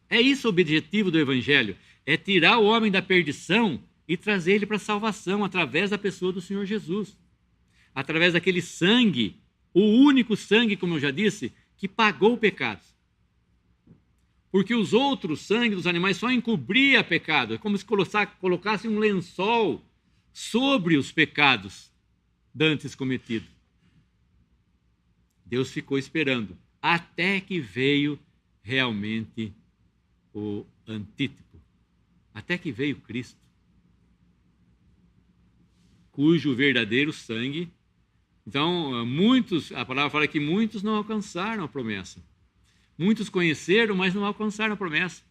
É isso o objetivo do Evangelho, é tirar o homem da perdição e trazer ele para a salvação, através da pessoa do Senhor Jesus. Através daquele sangue, o único sangue, como eu já disse, que pagou pecados. Porque os outros sangues dos animais só encobria pecado. É como se colocasse um lençol sobre os pecados dantes cometidos. Deus ficou esperando até que veio realmente o antítipo, até que veio Cristo, cujo verdadeiro sangue. Então, a palavra fala que muitos não alcançaram a promessa. Muitos conheceram, mas não alcançaram a promessa.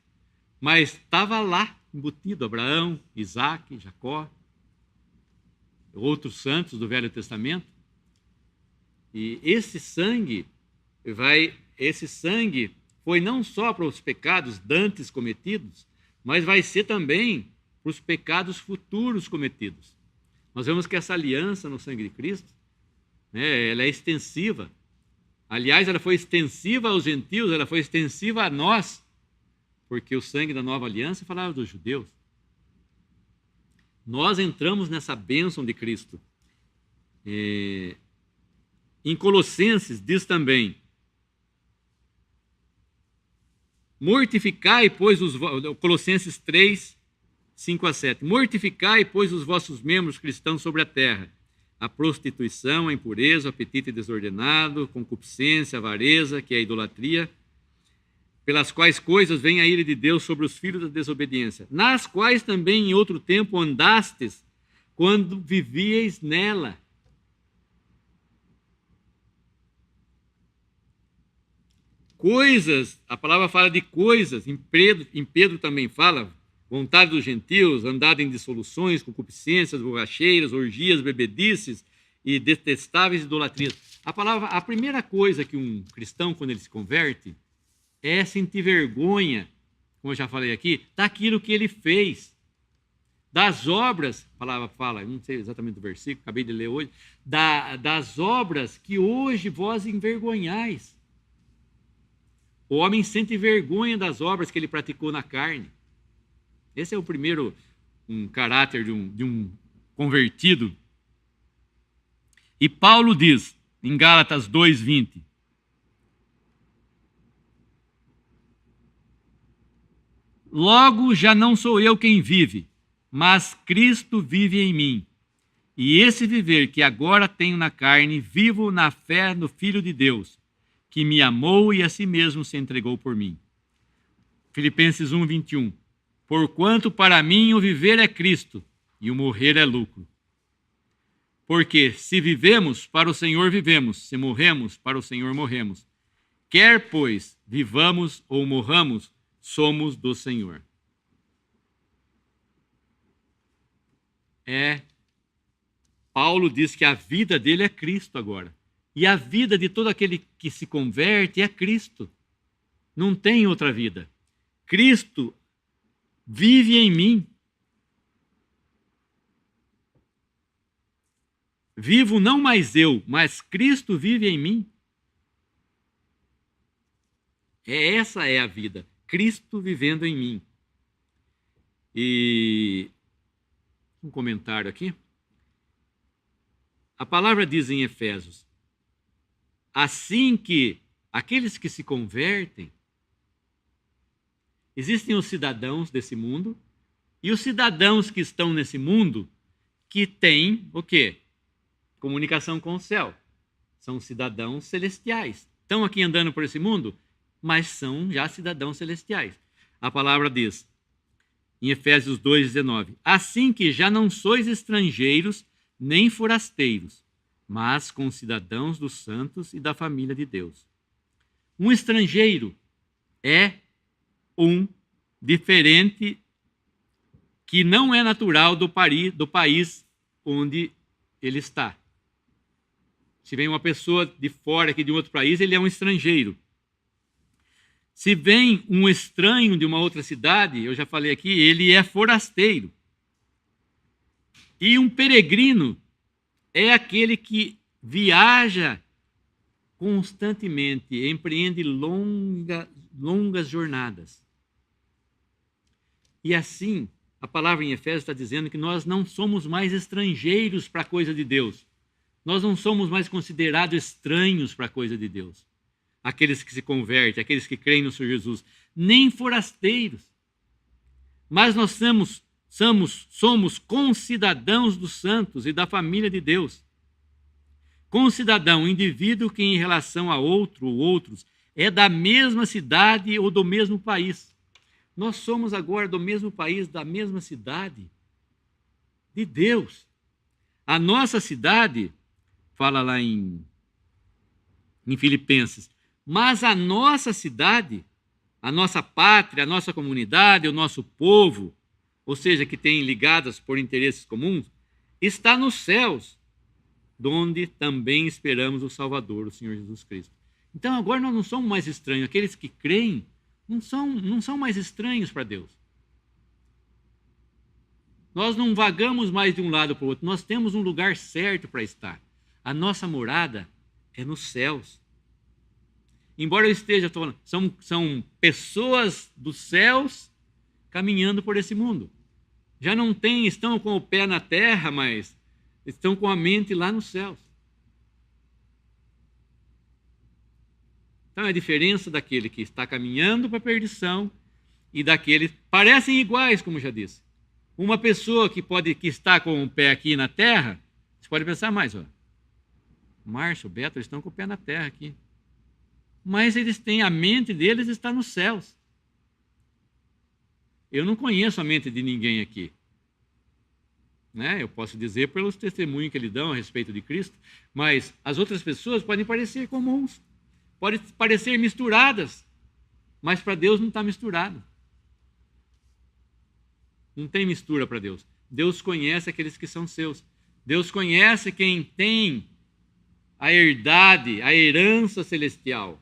Mas estava lá, embutido, Abraão, Isaac, Jacó, outros santos do Velho Testamento. E esse sangue foi não só para os pecados dantes cometidos, mas vai ser também para os pecados futuros cometidos. Nós vemos que essa aliança no sangue de Cristo, ela é extensiva. Aliás, ela foi extensiva aos gentios, ela foi extensiva a nós, porque o sangue da nova aliança falava dos judeus. Nós entramos nessa bênção de Cristo. Em Colossenses diz também: mortificai, pois, Colossenses 3, 5 a 7. Mortificai, pois, os vossos membros cristãos sobre a terra: a prostituição, a impureza, o apetite desordenado, concupiscência, avareza, que é a idolatria. pelas quais coisas vem a ira de Deus sobre os filhos da desobediência, nas quais também em outro tempo andastes, quando vivieis nela. Coisas, a palavra fala de coisas, em Pedro também fala, vontade dos gentios, andada em dissoluções, concupiscências, borracheiras, orgias, bebedices e detestáveis idolatrias. A primeira coisa que um cristão, quando ele se converte, é sentir vergonha, como eu já falei aqui, daquilo que ele fez, das obras, a palavra fala, não sei exatamente o versículo, acabei de ler hoje, das obras que hoje vós envergonhais. O homem sente vergonha das obras que ele praticou na carne. Esse é o primeiro caráter de um convertido. E Paulo diz, em Gálatas 2:20, logo já não sou eu quem vive, mas Cristo vive em mim. E esse viver que agora tenho na carne, vivo na fé no Filho de Deus, que me amou e a si mesmo se entregou por mim. Filipenses 1:21. Porquanto para mim o viver é Cristo e o morrer é lucro. Porque se vivemos, para o Senhor vivemos, se morremos, para o Senhor morremos. Quer, pois, vivamos ou morramos, somos do Senhor. Paulo diz que a vida dele é Cristo agora. E a vida de todo aquele que se converte é Cristo. Não tem outra vida. Cristo vive em mim. Vivo não mais eu, mas Cristo vive em mim. Essa é a vida. Cristo vivendo em mim. E um comentário aqui. A palavra diz em Efésios, assim que aqueles que se convertem, existem os cidadãos desse mundo e os cidadãos que estão nesse mundo que têm o quê? Comunicação com o céu. São cidadãos celestiais. Estão aqui andando por esse mundo, mas são já cidadãos celestiais. A palavra diz, em Efésios 2:19, assim que já não sois estrangeiros nem forasteiros, mas concidadãos dos santos e da família de Deus. Um estrangeiro é um diferente que não é natural do país onde ele está. Se vem uma pessoa de fora aqui de um outro país, ele é um estrangeiro. Se vem um estranho de uma outra cidade, eu já falei aqui, ele é forasteiro. E um peregrino é aquele que viaja constantemente, empreende longas jornadas. E assim, a palavra em Efésios está dizendo que nós não somos mais estrangeiros para a coisa de Deus. Nós não somos mais considerados estranhos para a coisa de Deus. Aqueles que se convertem, aqueles que creem no Senhor Jesus, nem forasteiros. Mas nós somos concidadãos dos santos e da família de Deus. Concidadão, indivíduo que em relação a outro ou outros é da mesma cidade ou do mesmo país. Nós somos agora do mesmo país, da mesma cidade de Deus. A nossa cidade, fala lá em Filipenses, mas a nossa cidade, a nossa pátria, a nossa comunidade, o nosso povo, ou seja, que tem ligadas por interesses comuns, está nos céus, donde também esperamos o Salvador, o Senhor Jesus Cristo. Então agora nós não somos mais estranhos, aqueles que creem não são mais estranhos para Deus. Nós não vagamos mais de um lado para o outro, nós temos um lugar certo para estar. A nossa morada é nos céus. Embora eu esteja falando, são pessoas dos céus caminhando por esse mundo. Já não estão com o pé na terra, mas estão com a mente lá nos céus. Então, a diferença daquele que está caminhando para a perdição e daqueles parecem iguais, como já disse. Uma pessoa que está com o pé aqui na terra, você pode pensar mais, Márcio, Beto, eles estão com o pé na terra aqui. mas eles têm, a mente deles está nos céus. Eu não conheço a mente de ninguém aqui. Né? Eu posso dizer pelos testemunhos que eles dão a respeito de Cristo, mas as outras pessoas podem parecer comuns, podem parecer misturadas, mas para Deus não está misturado. Não tem mistura para Deus. Deus conhece aqueles que são seus. Deus conhece quem tem a herdade, a herança celestial.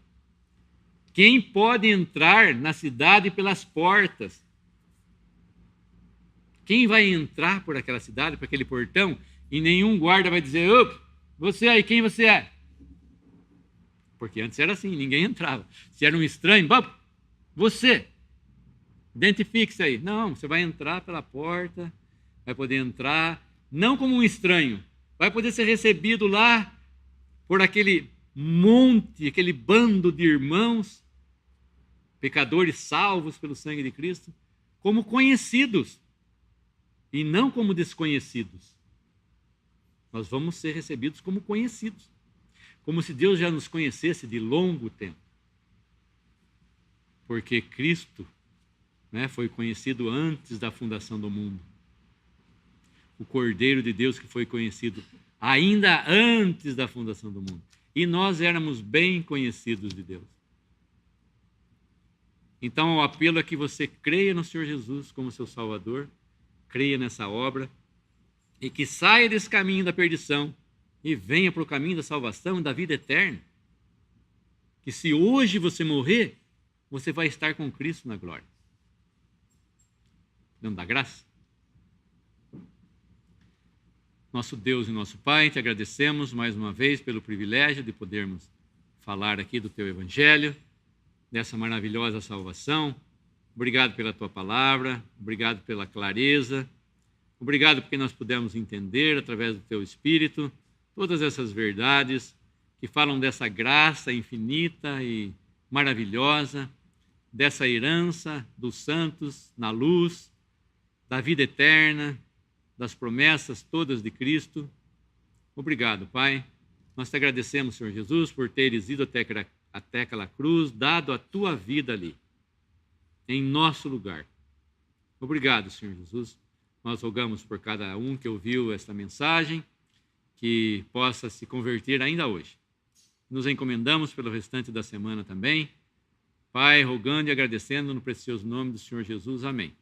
Quem pode entrar na cidade pelas portas? Quem vai entrar por aquela cidade, por aquele portão, e nenhum guarda vai dizer: "Opa, você aí, quem você é?" Porque antes era assim, ninguém entrava. Se era um estranho, você, identifique-se aí. Não, você vai entrar pela porta, vai poder entrar, não como um estranho, vai poder ser recebido lá por aquele monte, aquele bando de irmãos, pecadores salvos pelo sangue de Cristo, como conhecidos e não como desconhecidos. Nós vamos ser recebidos como conhecidos, como se Deus já nos conhecesse de longo tempo. Porque Cristo, né, foi conhecido antes da fundação do mundo. O Cordeiro de Deus que foi conhecido ainda antes da fundação do mundo. E nós éramos bem conhecidos de Deus. Então o apelo é que você creia no Senhor Jesus como seu Salvador, creia nessa obra, e que saia desse caminho da perdição e venha para o caminho da salvação e da vida eterna. Que se hoje você morrer, você vai estar com Cristo na glória. Não dá graça? Nosso Deus e nosso Pai, te agradecemos mais uma vez pelo privilégio de podermos falar aqui do teu Evangelho, dessa maravilhosa salvação. Obrigado pela tua palavra, obrigado pela clareza, obrigado porque nós pudemos entender através do teu Espírito todas essas verdades que falam dessa graça infinita e maravilhosa, dessa herança dos santos na luz, da vida eterna, das promessas todas de Cristo. Obrigado, Pai. Nós te agradecemos, Senhor Jesus, por teres ido até aquela cruz, dado a tua vida ali, em nosso lugar. Obrigado, Senhor Jesus. Nós rogamos por cada um que ouviu esta mensagem, que possa se converter ainda hoje. Nos encomendamos pelo restante da semana também. Pai, rogando e agradecendo no precioso nome do Senhor Jesus. Amém.